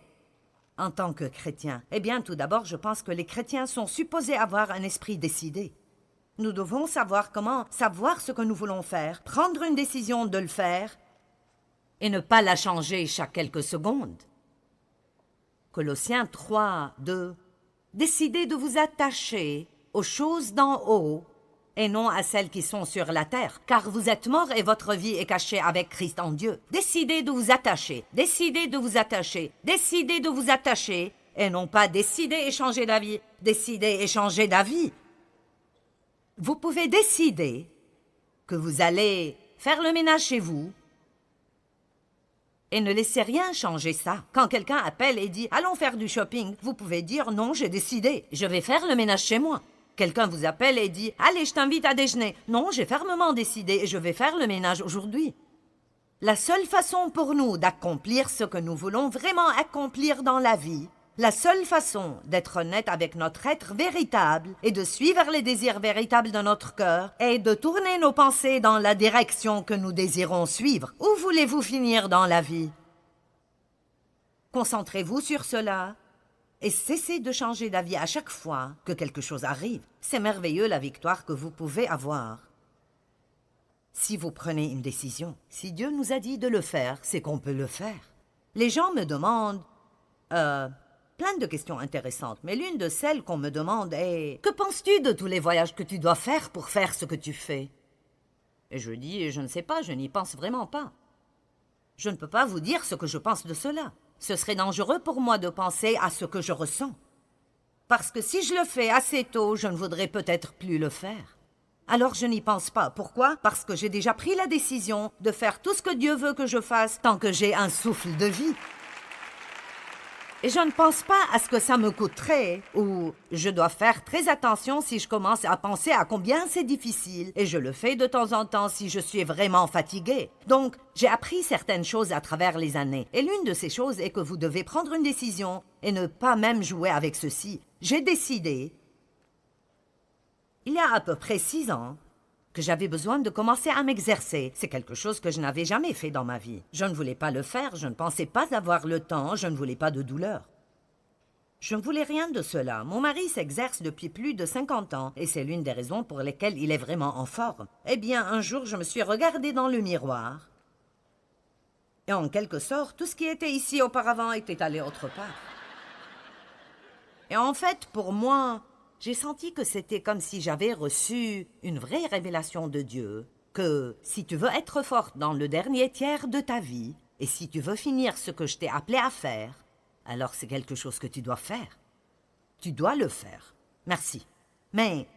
en tant que chrétien? Eh bien, tout d'abord, je pense que les chrétiens sont supposés avoir un esprit décidé. Nous devons savoir savoir ce que nous voulons faire, prendre une décision de le faire et ne pas la changer chaque quelques secondes. Colossiens 3, 2. Décidez de vous attacher aux choses d'en haut et non à celles qui sont sur la terre, car vous êtes morts et votre vie est cachée avec Christ en Dieu. Décidez de vous attacher, décidez de vous attacher, décidez de vous attacher, et non pas décider et changer d'avis, décider et changer d'avis. Vous pouvez décider que vous allez faire le ménage chez vous et ne laissez rien changer ça. Quand quelqu'un appelle et dit « Allons faire du shopping », vous pouvez dire « Non, j'ai décidé, je vais faire le ménage chez moi ». Quelqu'un vous appelle et dit « Allez, je t'invite à déjeuner ». Non, j'ai fermement décidé et je vais faire le ménage aujourd'hui. La seule façon pour nous d'accomplir ce que nous voulons vraiment accomplir dans la vie, la seule façon d'être honnête avec notre être véritable et de suivre les désirs véritables de notre cœur est de tourner nos pensées dans la direction que nous désirons suivre. Où voulez-vous finir dans la vie? Concentrez-vous sur cela. Et cessez de changer d'avis à chaque fois que quelque chose arrive. C'est merveilleux la victoire que vous pouvez avoir. Si vous prenez une décision, si Dieu nous a dit de le faire, c'est qu'on peut le faire. Les gens me demandent plein de questions intéressantes, mais l'une de celles qu'on me demande est « Que penses-tu de tous les voyages que tu dois faire pour faire ce que tu fais ?» Et je dis « Je ne sais pas, je n'y pense vraiment pas. » Je ne peux pas vous dire ce que je pense de cela. Ce serait dangereux pour moi de penser à ce que je ressens. Parce que si je le fais assez tôt, je ne voudrais peut-être plus le faire. Alors je n'y pense pas. Pourquoi? Parce que j'ai déjà pris la décision de faire tout ce que Dieu veut que je fasse tant que j'ai un souffle de vie. Et je ne pense pas à ce que ça me coûterait, ou je dois faire très attention si je commence à penser à combien c'est difficile, et je le fais de temps en temps si je suis vraiment fatiguée. Donc, j'ai appris certaines choses à travers les années, et l'une de ces choses est que vous devez prendre une décision et ne pas même jouer avec ceci. J'ai décidé, il y a à peu près 6 ans, que j'avais besoin de commencer à m'exercer. C'est quelque chose que je n'avais jamais fait dans ma vie. Je ne voulais pas le faire, je ne pensais pas avoir le temps, je ne voulais pas de douleur. Je ne voulais rien de cela. Mon mari s'exerce depuis plus de 50 ans, et c'est l'une des raisons pour lesquelles il est vraiment en forme. Eh bien, un jour, je me suis regardée dans le miroir, et en quelque sorte, tout ce qui était ici auparavant était allé autre part. Et en fait, pour moi, j'ai senti que c'était comme si j'avais reçu une vraie révélation de Dieu, que si tu veux être forte dans le dernier tiers de ta vie, et si tu veux finir ce que je t'ai appelé à faire, alors c'est quelque chose que tu dois faire. Tu dois le faire. Merci. Mais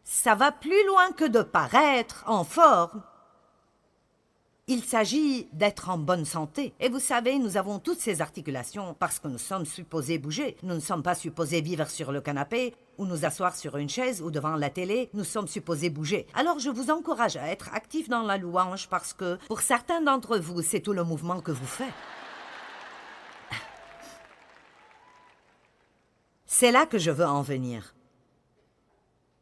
ça va plus loin que de paraître en forme. Il s'agit d'être en bonne santé. Et vous savez, nous avons toutes ces articulations parce que nous sommes supposés bouger. Nous ne sommes pas supposés vivre sur le canapé ou nous asseoir sur une chaise ou devant la télé. Nous sommes supposés bouger. Alors je vous encourage à être actifs dans la louange parce que pour certains d'entre vous, c'est tout le mouvement que vous faites. C'est là que je veux en venir.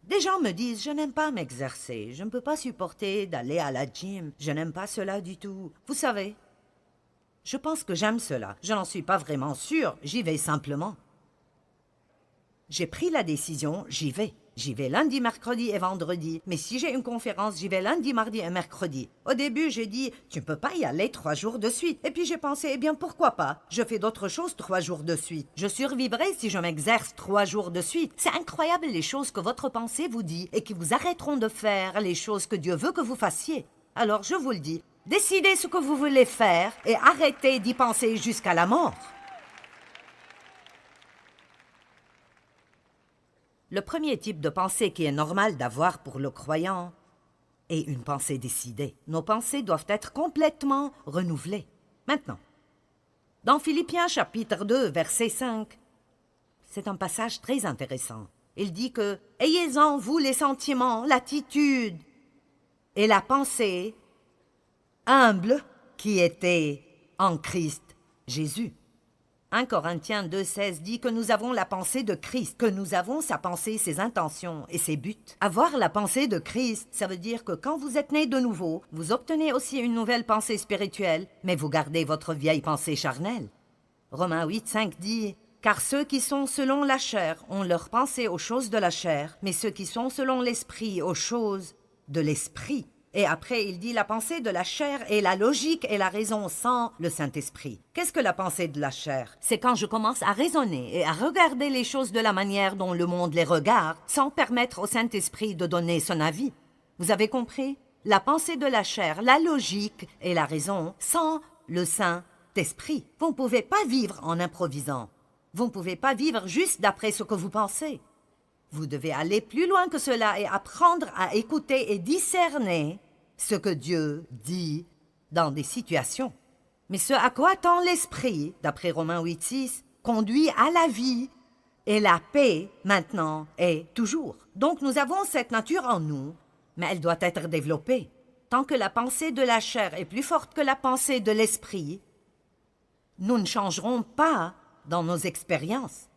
Des gens me disent « Je n'aime pas m'exercer, je ne peux pas supporter d'aller à la gym, je n'aime pas cela du tout. » Vous savez, je pense que j'aime cela. Je n'en suis pas vraiment sûre, j'y vais simplement. J'ai pris la décision, j'y vais. J'y vais lundi, mercredi et vendredi. Mais si j'ai une conférence, j'y vais lundi, mardi et mercredi. Au début, j'ai dit, tu ne peux pas y aller 3 jours de suite. Et puis j'ai pensé, eh bien pourquoi pas? Je fais d'autres choses 3 jours de suite. Je survivrai si je m'exerce 3 jours de suite. C'est incroyable les choses que votre pensée vous dit et qui vous arrêteront de faire les choses que Dieu veut que vous fassiez. Alors je vous le dis, décidez ce que vous voulez faire et arrêtez d'y penser jusqu'à la mort. Le premier type de pensée qui est normal d'avoir pour le croyant est une pensée décidée. Nos pensées doivent être complètement renouvelées. Maintenant, dans Philippiens chapitre 2, verset 5, c'est un passage très intéressant. Il dit que « Ayez en vous les sentiments, l'attitude et la pensée humble qui était en Christ Jésus. » 1 Corinthiens 2,16 dit que nous avons la pensée de Christ, que nous avons sa pensée, ses intentions et ses buts. Avoir la pensée de Christ, ça veut dire que quand vous êtes né de nouveau, vous obtenez aussi une nouvelle pensée spirituelle, mais vous gardez votre vieille pensée charnelle. Romains 8,5 dit « Car ceux qui sont selon la chair ont leur pensée aux choses de la chair, mais ceux qui sont selon l'esprit aux choses de l'esprit. » Et après, il dit la pensée de la chair est la logique et la raison sans le Saint-Esprit. Qu'est-ce que la pensée de la chair? C'est quand je commence à raisonner et à regarder les choses de la manière dont le monde les regarde, sans permettre au Saint-Esprit de donner son avis. Vous avez compris? La pensée de la chair, la logique et la raison sans le Saint-Esprit. Vous ne pouvez pas vivre en improvisant. Vous ne pouvez pas vivre juste d'après ce que vous pensez. Vous devez aller plus loin que cela et apprendre à écouter et discerner ce que Dieu dit dans des situations. Mais ce à quoi tend l'esprit, d'après Romains 8,6, conduit à la vie et la paix maintenant et toujours. Donc nous avons cette nature en nous, mais elle doit être développée. Tant que la pensée de la chair est plus forte que la pensée de l'esprit, nous ne changerons pas dans nos expériences.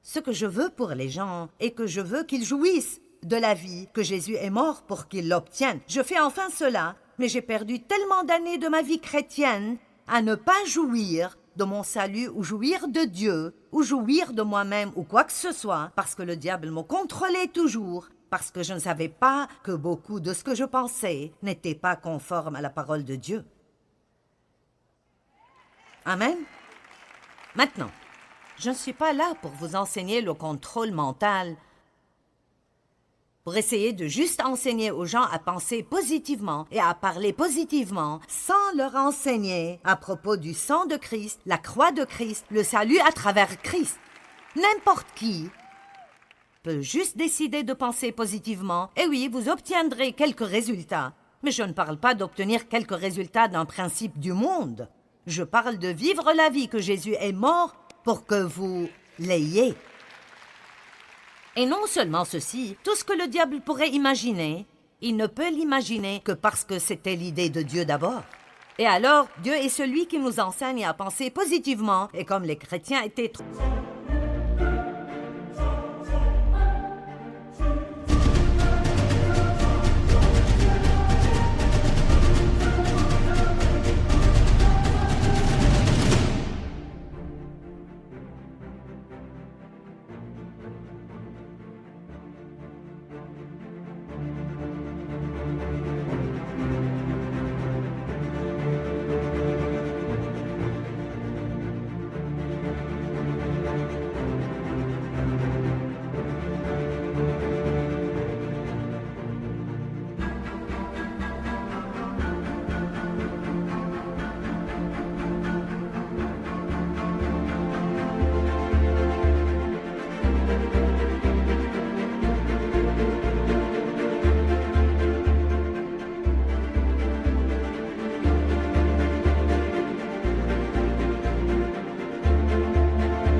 Ce que je veux pour les gens est que je veux qu'ils jouissent de la vie, que Jésus est mort pour qu'ils l'obtiennent. Je fais enfin cela, mais j'ai perdu tellement d'années de ma vie chrétienne à ne pas jouir de mon salut ou jouir de Dieu ou jouir de moi-même ou quoi que ce soit parce que le diable me contrôlait toujours, parce que je ne savais pas que beaucoup de ce que je pensais n'était pas conforme à la parole de Dieu. Amen. Maintenant, je ne suis pas là pour vous enseigner le contrôle mental, pour essayer de juste enseigner aux gens à penser positivement et à parler positivement sans leur enseigner à propos du sang de Christ, la croix de Christ, le salut à travers Christ. N'importe qui peut juste décider de penser positivement, et oui, vous obtiendrez quelques résultats. Mais je ne parle pas d'obtenir quelques résultats d'un principe du monde. Je parle de vivre la vie que Jésus est mort pour que vous l'ayez. Et non seulement ceci, tout ce que le diable pourrait imaginer, il ne peut l'imaginer que parce que c'était l'idée de Dieu d'abord. Et alors, Dieu est celui qui nous enseigne à penser positivement, et comme les chrétiens étaient trop...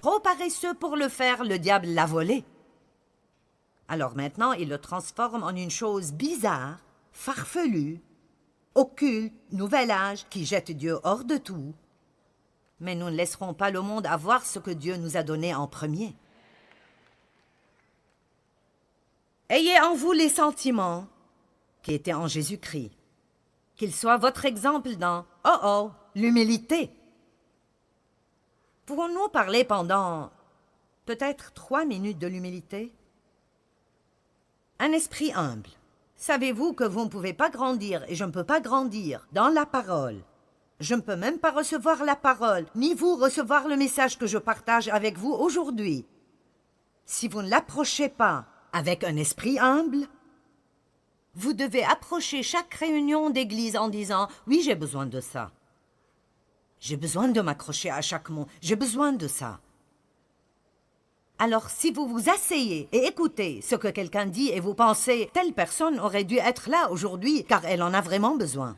Trop paresseux pour le faire, le diable l'a volé. Alors maintenant, il le transforme en une chose bizarre, farfelue, occulte, nouvel âge, qui jette Dieu hors de tout. Mais nous ne laisserons pas le monde avoir ce que Dieu nous a donné en premier. Ayez en vous les sentiments qui étaient en Jésus-Christ. Qu'il soit votre exemple dans, l'humilité. Pouvons-nous parler pendant peut-être 3 minutes de l'humilité? Un esprit humble. Savez-vous que vous ne pouvez pas grandir et je ne peux pas grandir dans la parole? Je ne peux même pas recevoir la parole, ni vous recevoir le message que je partage avec vous aujourd'hui. Si vous ne l'approchez pas avec un esprit humble, vous devez approcher chaque réunion d'église en disant « Oui, j'ai besoin de ça. J'ai besoin de m'accrocher à chaque mot. J'ai besoin de ça. » Alors, si vous vous asseyez et écoutez ce que quelqu'un dit et vous pensez « Telle personne aurait dû être là aujourd'hui car elle en a vraiment besoin. »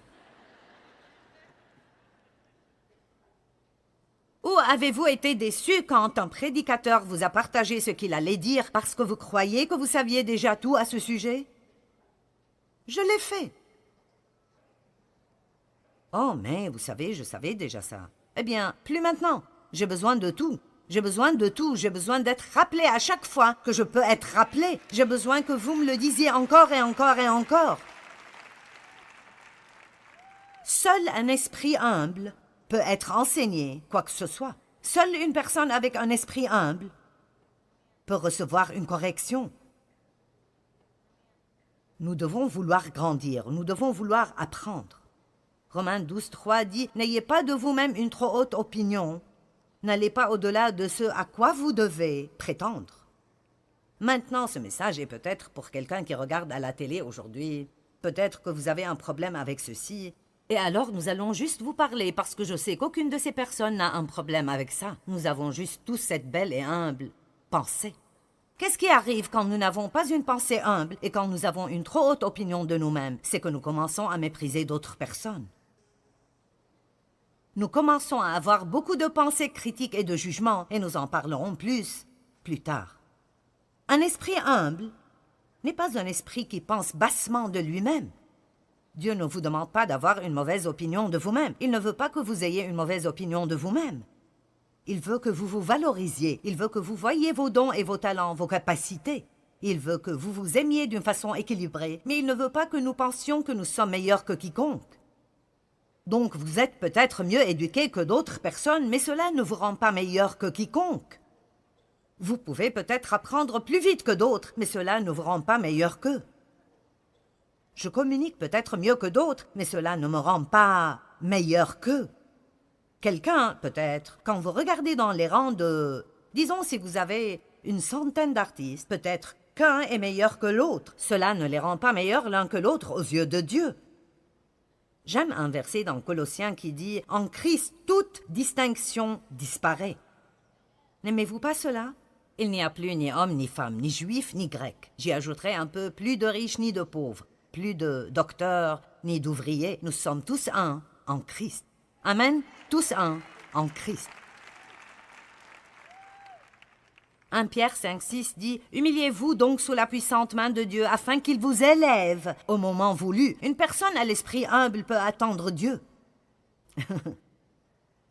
Ou avez-vous été déçu quand un prédicateur vous a partagé ce qu'il allait dire parce que vous croyez que vous saviez déjà tout à ce sujet? Je l'ai fait. Oh, mais vous savez, je savais déjà ça. Eh bien, plus maintenant. J'ai besoin de tout. J'ai besoin de tout. J'ai besoin d'être rappelé à chaque fois que je peux être rappelé. J'ai besoin que vous me le disiez encore et encore et encore. Seul un esprit humble peut être enseigné quoi que ce soit. Seule une personne avec un esprit humble peut recevoir une correction. Nous devons vouloir grandir. Nous devons vouloir apprendre. Romains 12:3 dit « N'ayez pas de vous-même une trop haute opinion. N'allez pas au-delà de ce à quoi vous devez prétendre. » Maintenant, ce message est peut-être pour quelqu'un qui regarde à la télé aujourd'hui. Peut-être que vous avez un problème avec ceci. Et alors, nous allons juste vous parler parce que je sais qu'aucune de ces personnes n'a un problème avec ça. Nous avons juste tous cette belle et humble pensée. Qu'est-ce qui arrive quand nous n'avons pas une pensée humble et quand nous avons une trop haute opinion de nous-mêmes? C'est que nous commençons à mépriser d'autres personnes. Nous commençons à avoir beaucoup de pensées critiques et de jugements, et nous en parlerons plus tard. Un esprit humble n'est pas un esprit qui pense bassement de lui-même. Dieu ne vous demande pas d'avoir une mauvaise opinion de vous-même. Il ne veut pas que vous ayez une mauvaise opinion de vous-même. Il veut que vous vous valorisiez. Il veut que vous voyiez vos dons et vos talents, vos capacités. Il veut que vous vous aimiez d'une façon équilibrée, mais il ne veut pas que nous pensions que nous sommes meilleurs que quiconque. Donc vous êtes peut-être mieux éduqués que d'autres personnes, mais cela ne vous rend pas meilleur que quiconque. Vous pouvez peut-être apprendre plus vite que d'autres, mais cela ne vous rend pas meilleur qu'eux. Je communique peut-être mieux que d'autres, mais cela ne me rend pas meilleur qu'eux. Quelqu'un, peut-être, quand vous regardez dans les rangs de... Disons, si vous avez une centaine d'artistes, peut-être qu'un est meilleur que l'autre. Cela ne les rend pas meilleurs l'un que l'autre aux yeux de Dieu. J'aime un verset dans Colossiens qui dit « En Christ, toute distinction disparaît ». N'aimez-vous pas cela? Il n'y a plus ni homme, ni femme, ni juif, ni grec. J'y ajouterai un peu plus de riches ni de pauvres, plus de docteurs ni d'ouvriers. Nous sommes tous un en Christ. Amen. Tous un en Christ. 1 Pierre 5,6 dit « Humiliez-vous donc sous la puissante main de Dieu afin qu'il vous élève au moment voulu. Une personne à l'esprit humble peut attendre Dieu. »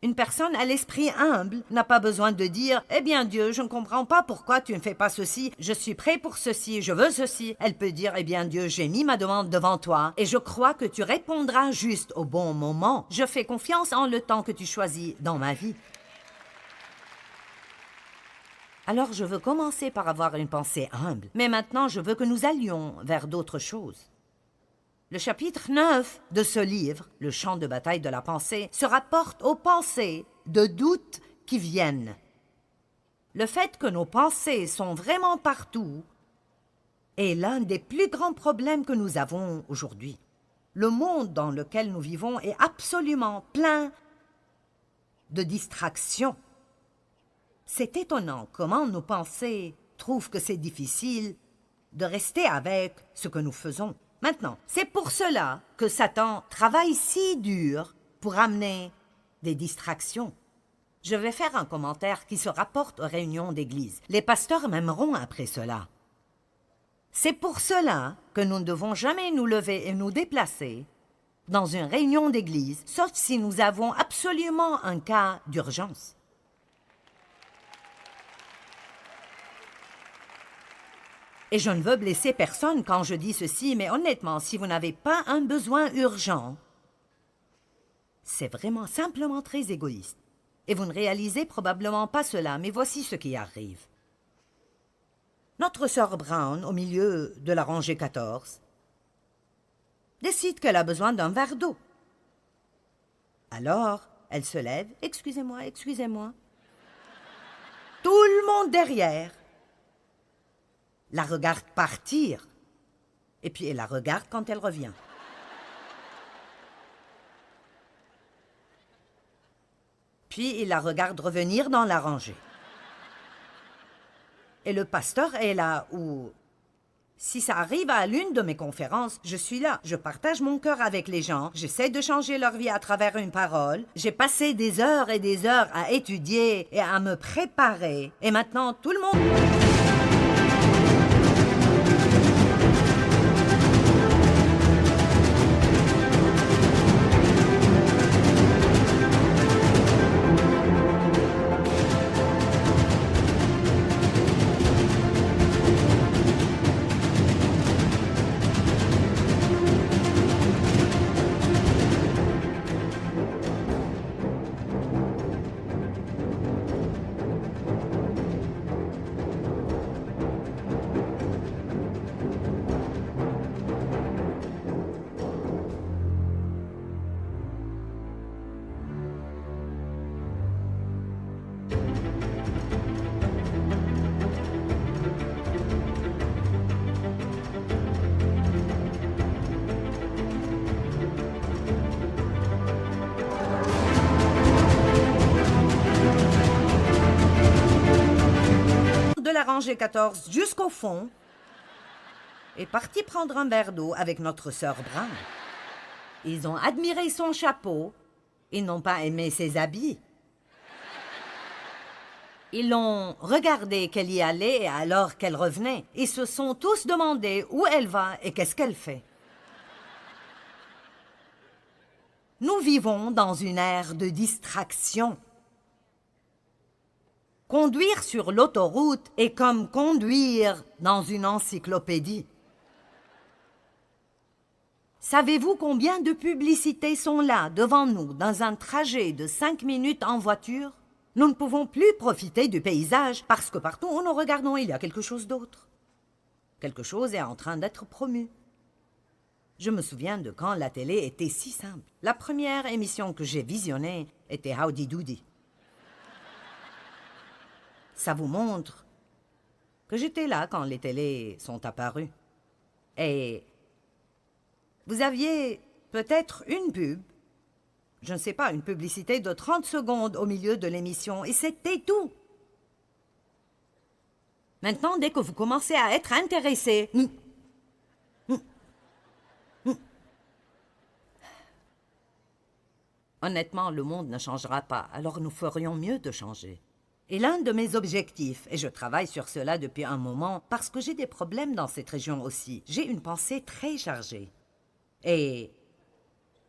Une personne à l'esprit humble n'a pas besoin de dire « Eh bien Dieu, je ne comprends pas pourquoi tu ne fais pas ceci. Je suis prêt pour ceci, je veux ceci. » Elle peut dire « Eh bien Dieu, j'ai mis ma demande devant toi et je crois que tu répondras juste au bon moment. Je fais confiance en le temps que tu choisis dans ma vie. » Alors je veux commencer par avoir une pensée humble. Mais maintenant, je veux que nous allions vers d'autres choses. Le chapitre 9 de ce livre, le champ de bataille de la pensée, se rapporte aux pensées de doute qui viennent. Le fait que nos pensées sont vraiment partout est l'un des plus grands problèmes que nous avons aujourd'hui. Le monde dans lequel nous vivons est absolument plein de distractions. C'est étonnant comment nos pensées trouvent que c'est difficile de rester avec ce que nous faisons. Maintenant, c'est pour cela que Satan travaille si dur pour amener des distractions. Je vais faire un commentaire qui se rapporte aux réunions d'église. Les pasteurs m'aimeront après cela. C'est pour cela que nous ne devons jamais nous lever et nous déplacer dans une réunion d'église, sauf si nous avons absolument un cas d'urgence. Et je ne veux blesser personne quand je dis ceci, mais honnêtement, si vous n'avez pas un besoin urgent, c'est vraiment simplement très égoïste. Et vous ne réalisez probablement pas cela, mais voici ce qui arrive. Notre sœur Brown, au milieu de la rangée 14, décide qu'elle a besoin d'un verre d'eau. Alors, elle se lève. « Excusez-moi, excusez-moi. » Tout le monde derrière la regarde partir, et puis elle la regarde quand elle revient. Puis il la regarde revenir dans la rangée. Et le pasteur est là où, si ça arrive à l'une de mes conférences, je suis là, je partage mon cœur avec les gens, j'essaie de changer leur vie à travers une parole, j'ai passé des heures et des heures à étudier et à me préparer, et maintenant tout le monde... la rangée 14 jusqu'au fond est parti prendre un verre d'eau avec notre sœur Brown. Ils ont admiré son chapeau, ils n'ont pas aimé ses habits. Ils l'ont regardé qu'elle y allait alors qu'elle revenait. Ils se sont tous demandé où elle va et qu'est-ce qu'elle fait. Nous vivons dans une ère de distraction. Conduire sur l'autoroute est comme conduire dans une encyclopédie. Savez-vous combien de publicités sont là, devant nous, dans un trajet de 5 minutes en voiture? Nous ne pouvons plus profiter du paysage parce que partout où nous regardons, il y a quelque chose d'autre. Quelque chose est en train d'être promu. Je me souviens de quand la télé était si simple. La première émission que j'ai visionnée était Howdy Doody. Ça vous montre que j'étais là quand les télés sont apparues. Et vous aviez peut-être une pub, je ne sais pas, une publicité de 30 secondes au milieu de l'émission, et c'était tout. Maintenant, dès que vous commencez à être intéressé, honnêtement, le monde ne changera pas, alors nous ferions mieux de changer. Et l'un de mes objectifs, et je travaille sur cela depuis un moment, parce que j'ai des problèmes dans cette région aussi, j'ai une pensée très chargée. Et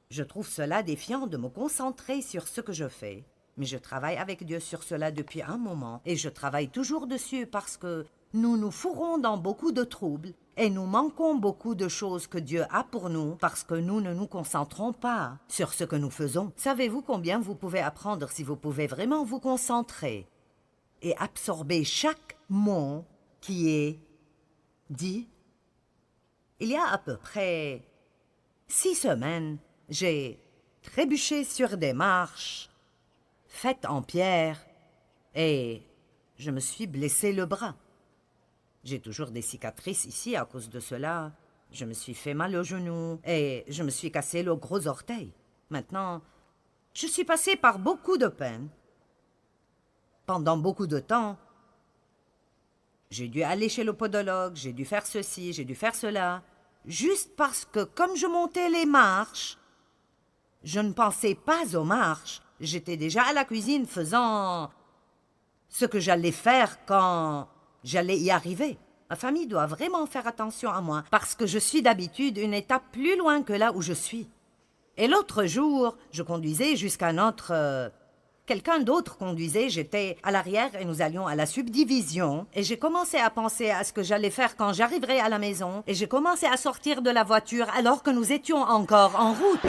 je trouve cela défiant de me concentrer sur ce que je fais. Mais je travaille avec Dieu sur cela depuis un moment, et je travaille toujours dessus parce que nous nous fourrons dans beaucoup de troubles, et nous manquons beaucoup de choses que Dieu a pour nous parce que nous ne nous concentrons pas sur ce que nous faisons. Savez-vous combien vous pouvez apprendre si vous pouvez vraiment vous concentrer et absorber chaque mot qui est dit? Il y a à peu près 6 semaines, j'ai trébuché sur des marches faites en pierre et je me suis blessé le bras. J'ai toujours des cicatrices ici à cause de cela. Je me suis fait mal au genou et je me suis cassé le gros orteil. Maintenant, je suis passé par beaucoup de peine. Pendant beaucoup de temps, j'ai dû aller chez le podologue, j'ai dû faire ceci, j'ai dû faire cela, juste parce que comme je montais les marches, je ne pensais pas aux marches. J'étais déjà à la cuisine faisant ce que j'allais faire quand j'allais y arriver. Ma famille doit vraiment faire attention à moi parce que je suis d'habitude une étape plus loin que là où je suis. Et l'autre jour, je conduisais jusqu'à notre... Quelqu'un d'autre conduisait, j'étais à l'arrière et nous allions à la subdivision. Et j'ai commencé à penser à ce que j'allais faire quand j'arriverais à la maison. Et j'ai commencé à sortir de la voiture alors que nous étions encore en route.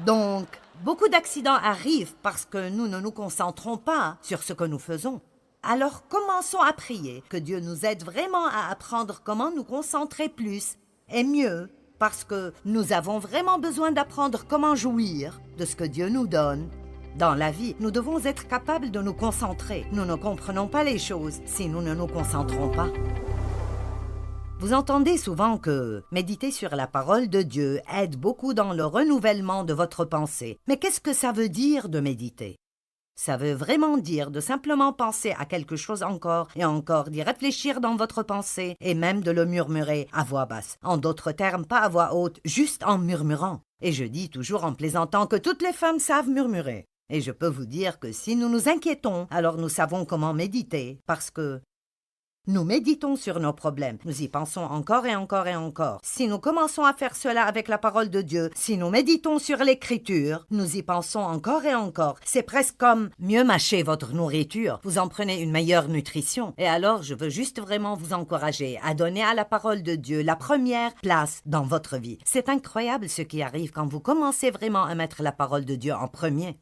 Donc, beaucoup d'accidents arrivent parce que nous ne nous concentrons pas sur ce que nous faisons. Alors commençons à prier, que Dieu nous aide vraiment à apprendre comment nous concentrer plus et mieux, parce que nous avons vraiment besoin d'apprendre comment jouir de ce que Dieu nous donne. Dans la vie, nous devons être capables de nous concentrer. Nous ne comprenons pas les choses si nous ne nous concentrons pas. Vous entendez souvent que méditer sur la parole de Dieu aide beaucoup dans le renouvellement de votre pensée. Mais qu'est-ce que ça veut dire de méditer? Ça veut vraiment dire de simplement penser à quelque chose encore et encore, d'y réfléchir dans votre pensée et même de le murmurer à voix basse. En d'autres termes, pas à voix haute, juste en murmurant. Et je dis toujours en plaisantant que toutes les femmes savent murmurer. Et je peux vous dire que si nous nous inquiétons, alors nous savons comment méditer, parce que nous méditons sur nos problèmes, nous y pensons encore et encore et encore. Si nous commençons à faire cela avec la parole de Dieu, si nous méditons sur l'Écriture, nous y pensons encore et encore. C'est presque comme mieux mâcher votre nourriture. Vous en prenez une meilleure nutrition. Et alors, je veux juste vraiment vous encourager à donner à la parole de Dieu la première place dans votre vie. C'est incroyable ce qui arrive quand vous commencez vraiment à mettre la parole de Dieu en premier.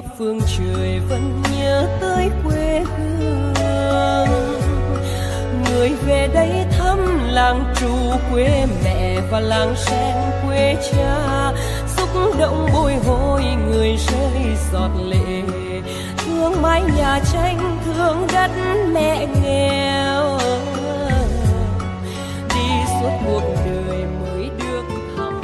khắp phương trời vẫn nhớ tới quê hương. Người về đây thăm làng Trù quê mẹ và làng Sen quê cha, xúc động bồi hồi người rơi giọt lệ, thương mái nhà tranh thương đất mẹ nghèo, đi suốt cuộc đời mới được thăm.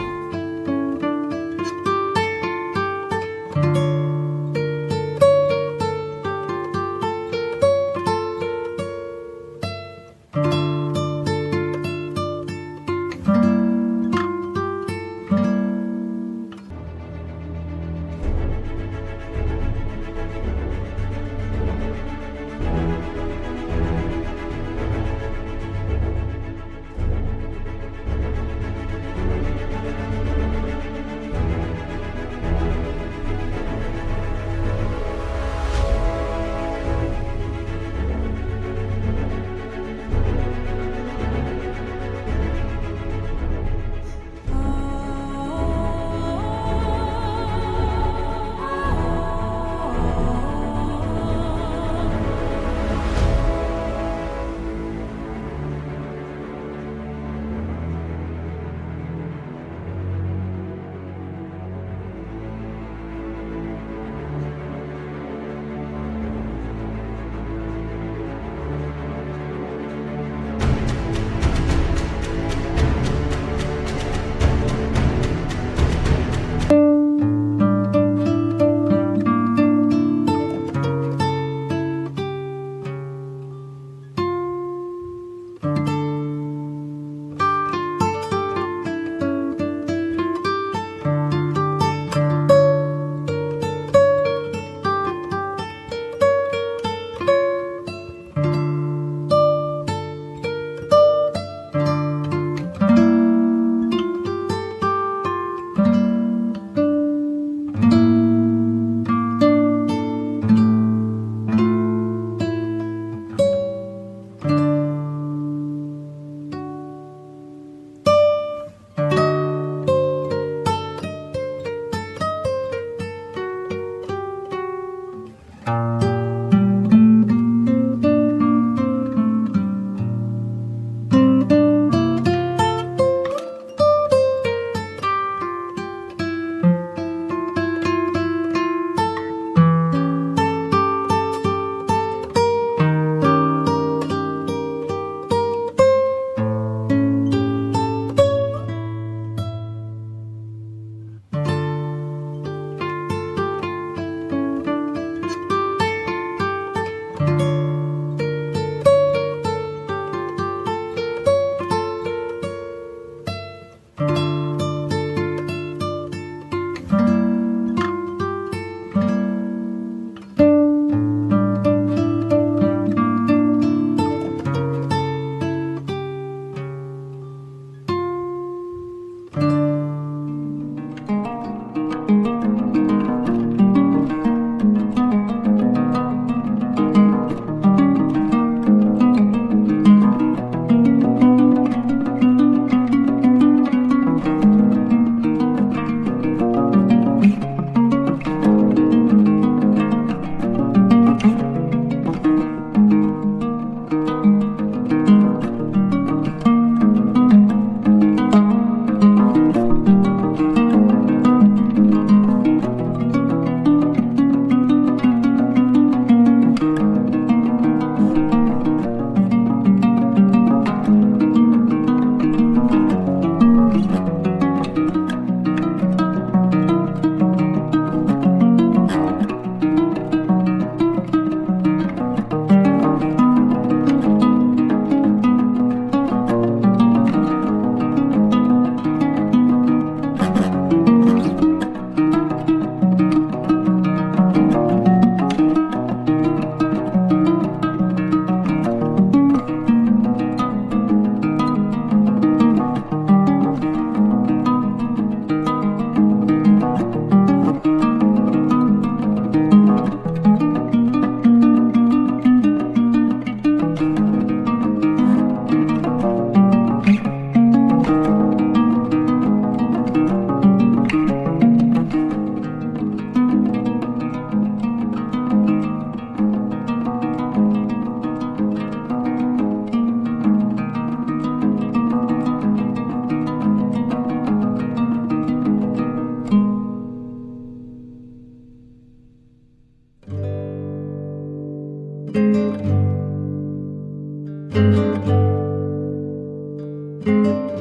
Thank you.